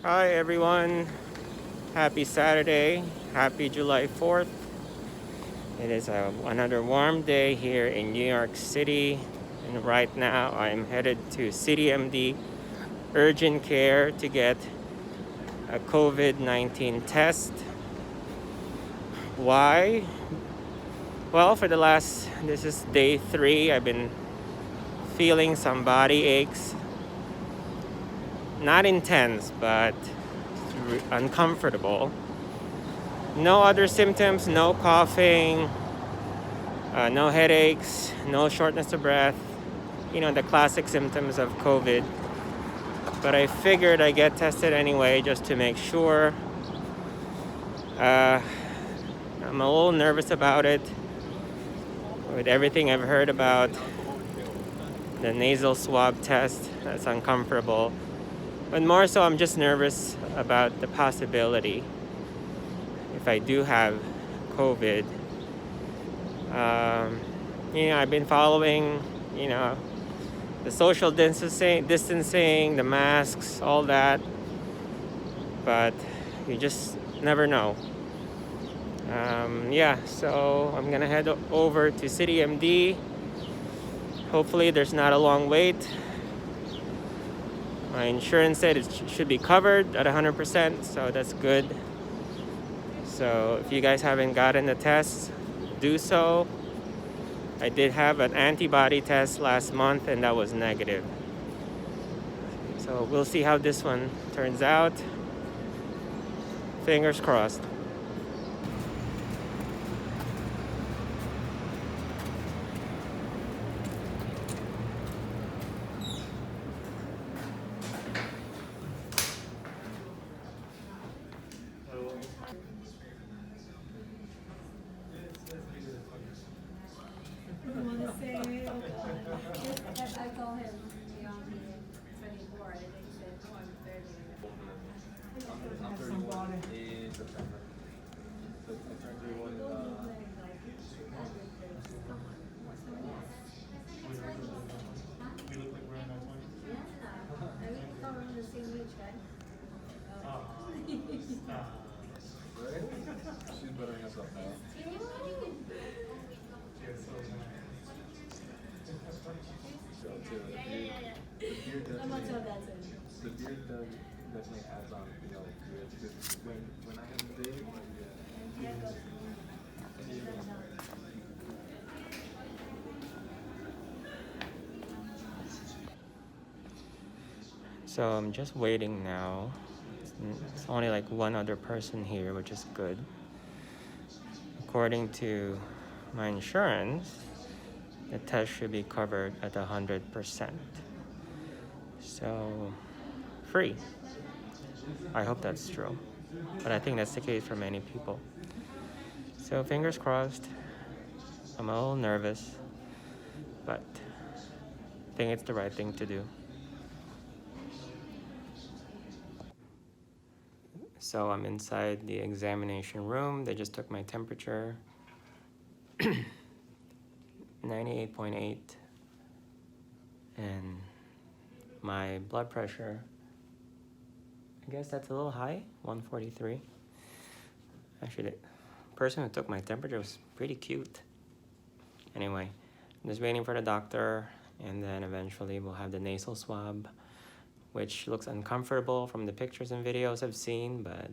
Hi everyone, happy Saturday, happy July 4th. It is another warm day here in New York City, and right now I'm headed to CityMD urgent care to get a COVID-19 test. Why? Well, this is day 3, I've been feeling some body aches. Not intense, but uncomfortable. No other symptoms, no coughing, no headaches, no shortness of breath. The classic symptoms of COVID. But I figured I'd get tested anyway just to make sure. I'm a little nervous about it with everything I've heard about the nasal swab test. That's uncomfortable. But more so, I'm just nervous about the possibility if I do have COVID. I've been following, the social distancing, the masks, all that. But you just never know. So I'm gonna head over to CityMD. Hopefully there's not a long wait. My insurance said it should be covered at 100%, so that's good. So if you guys haven't gotten the test, do so. I did have an antibody test last month and that was negative. So we'll see how this one turns out. Fingers crossed. I told him beyond 24, I think he said, no, I'm 30. I'm 31 in September. So I turned 31 in We look like we're in our 20s. I mean, we come from the same age, right? Stop. right? She's bettering herself now. Yes, so So too, the beard definitely adds on, to it. Because when I had the baby, So I'm just waiting now. It's only like one other person here, which is good. According to my insurance, the test should be covered at 100%. So, free. I hope that's true. But I think that's the case for many people. So, fingers crossed. I'm a little nervous, but I think it's the right thing to do. So I'm inside the examination room. They just took my temperature. 98.8. And my blood pressure, I guess that's a little high, 143. Actually, the person who took my temperature was pretty cute. Anyway, I'm just waiting for the doctor, and then eventually we'll have the nasal swab, which looks uncomfortable from the pictures and videos I've seen, but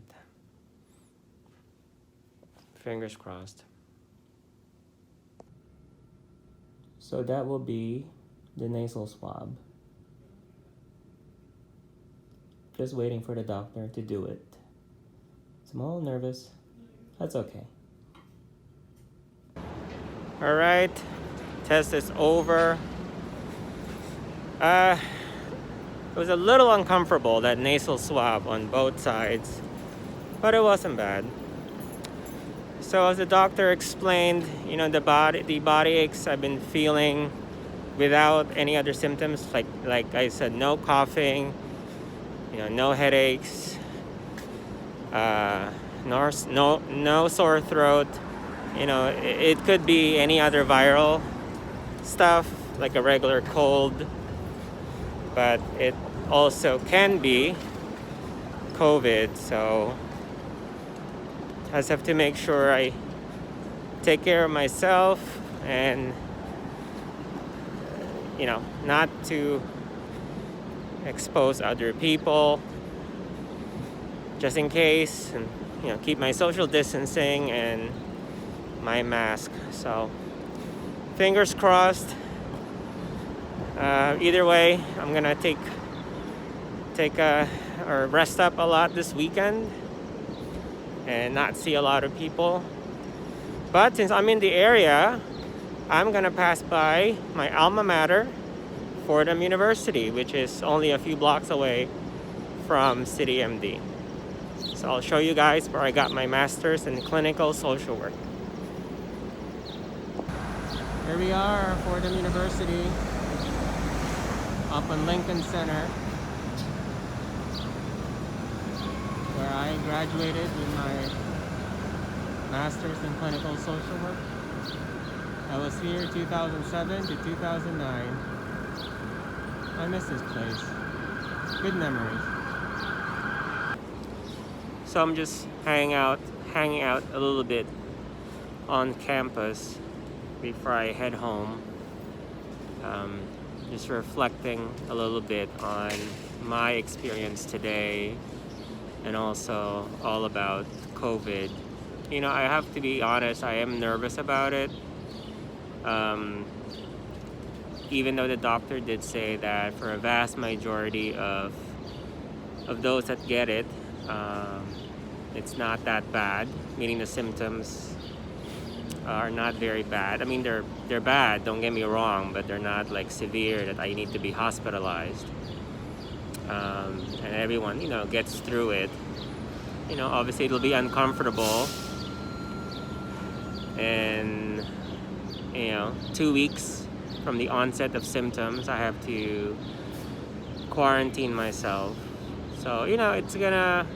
fingers crossed. So that will be the nasal swab. Just waiting for the doctor to do it. So I'm a little nervous. That's okay. All right, test is over. It was a little uncomfortable, that nasal swab on both sides, but it wasn't bad. So as the doctor explained, the body aches I've been feeling without any other symptoms, like I said, no coughing, no headaches, no sore throat. It could be any other viral stuff, like a regular cold, but it also can be COVID, so I just have to make sure I take care of myself and, you know, not to expose other people just in case, and, you know, keep my social distancing and my mask. So fingers crossed. Either way, I'm gonna take or rest up a lot this weekend and not see a lot of people. But since I'm in the area, I'm gonna pass by my alma mater, Fordham University, which is only a few blocks away from City MD. So I'll show you guys where I got my master's in clinical social work. Here we are, Fordham University, up in Lincoln Center, where I graduated with my master's in clinical social work. I was here 2007 to 2009. I miss this place. Good memories. So I'm just hanging out a little bit on campus before I head home. Just reflecting a little bit on my experience today and also all about COVID. You know, I have to be honest, I am nervous about it. Even though the doctor did say that for a vast majority of those that get it, it's not that bad, meaning the symptoms are not very bad. I mean, they're bad, don't get me wrong, but they're not like severe that I need to be hospitalized. And everyone, you know, gets through it. You know, obviously it'll be uncomfortable. And, you know, 2 weeks from the onset of symptoms, I have to quarantine myself. So, you know, it's gonna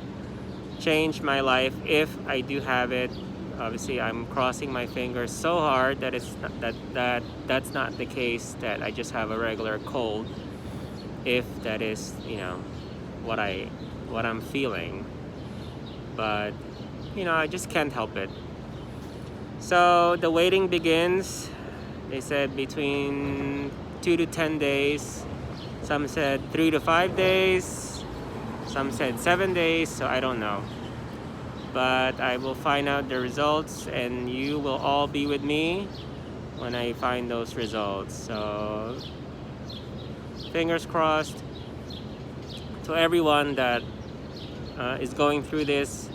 change my life if I do have it. Obviously, I'm crossing my fingers so hard that it's not, that's not the case, that I just have a regular cold, if that is, you know, what I'm feeling. But, you know, I just can't help it. So the waiting begins. They said between 2 to 10 days. Some said 3 to 5 days. Some said 7 days, so I don't know. But I will find out the results, and you will all be with me when I find those results. So fingers crossed to everyone that is going through this.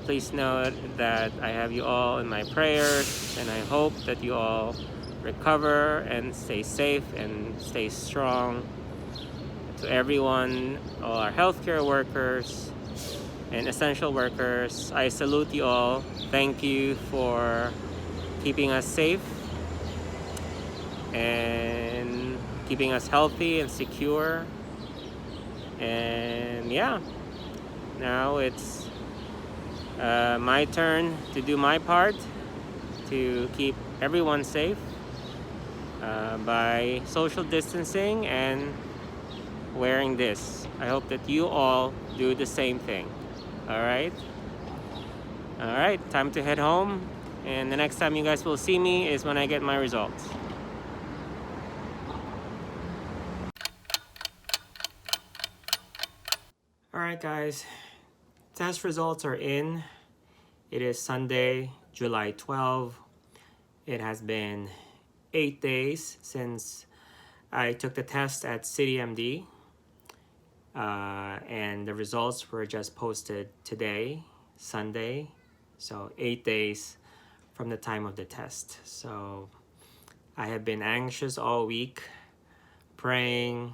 Please note that I have you all in my prayers, and I hope that you all recover and stay safe and stay strong. To everyone, all our healthcare workers and essential workers, I salute you all. Thank you for keeping us safe and keeping us healthy and secure. And yeah, now it's my turn to do my part to keep everyone safe by social distancing and wearing this. I hope that you all do the same thing. All right, time to head home, and the next time you guys will see me is when I get my results. All right, guys, test results are in. It is Sunday, July 12. It has been 8 days since I took the test at City MD. And the results were just posted today, Sunday. So 8 days from the time of the test. So I have been anxious all week, praying.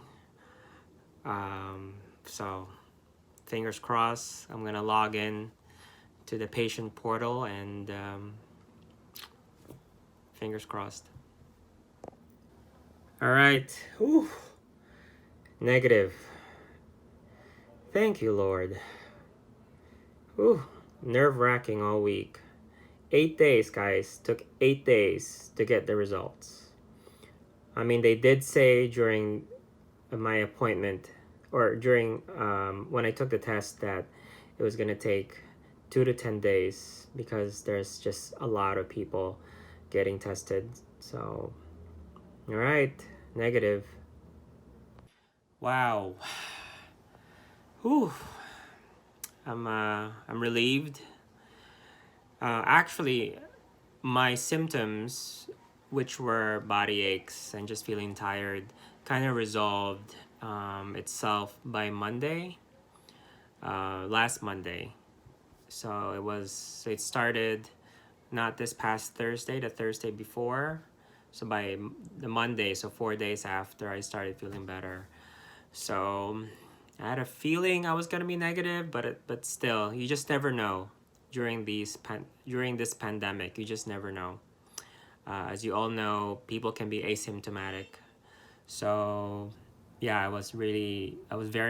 So fingers crossed, I'm gonna log in to the patient portal, and fingers crossed. All right. Whew. Negative. Thank you, Lord. Whew. Nerve-wracking all week. 8 days, guys. Took 8 days to get the results. I mean, they did say during my appointment or during when I took the test, that it was gonna take 2 to 10 days because there's just a lot of people getting tested. So, all right, negative. Wow. Whew. I'm relieved. Actually, my symptoms, which were body aches and just feeling tired, kind of resolved itself by Monday, last Monday. So it started not this past Thursday, the Thursday before. So by the Monday, so 4 days after, I started feeling better. So I had a feeling I was gonna be negative, but still, you just never know during during this pandemic. You just never know. As you all know, people can be asymptomatic. So yeah, I was very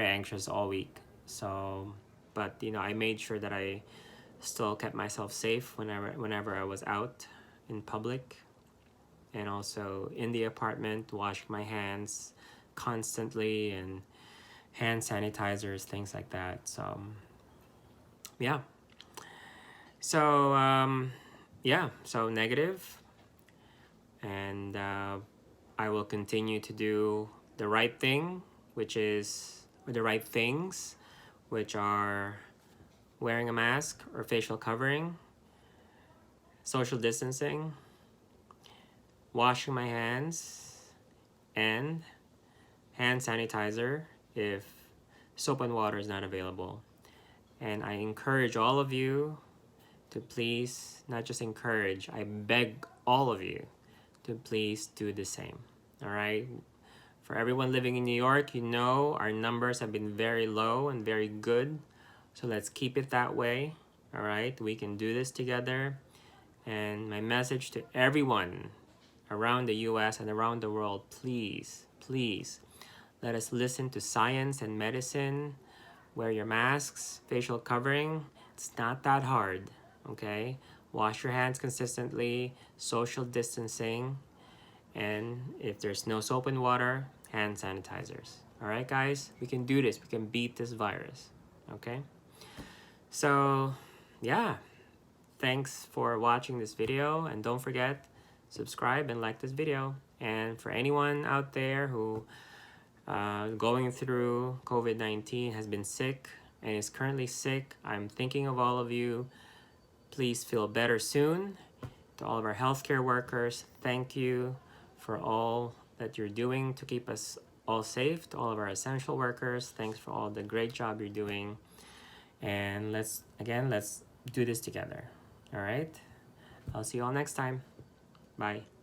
anxious all week. So, but I made sure that I still kept myself safe whenever I was out in public, and also in the apartment, washing my hands constantly, and hand sanitizers, things like that. So yeah. So yeah, so negative, and I will continue to do the right thing, the right things, which are wearing a mask or facial covering, social distancing, washing my hands, and hand sanitizer if soap and water is not available. And I encourage all of you to please, not just encourage, I beg all of you to please do the same. All right? For everyone living in New York, our numbers have been very low and very good. So let's keep it that way. All right? We can do this together. And my message to everyone around the US and around the world, please, please, let us listen to science and medicine. Wear your masks, facial covering. It's not that hard, okay? Wash your hands consistently, social distancing, and if there's no soap and water, hand sanitizers. All right, guys? We can do this. We can beat this virus, okay? So, yeah. Thanks for watching this video, and don't forget, subscribe and like this video. And for anyone out there who going through COVID-19, has been sick and is currently sick, I'm thinking of all of you. Please feel better soon. To all of our healthcare workers, thank you for all that you're doing to keep us all safe. To all of our essential workers, thanks for all the great job you're doing. And let's do this together. All right? I'll see you all next time. Bye.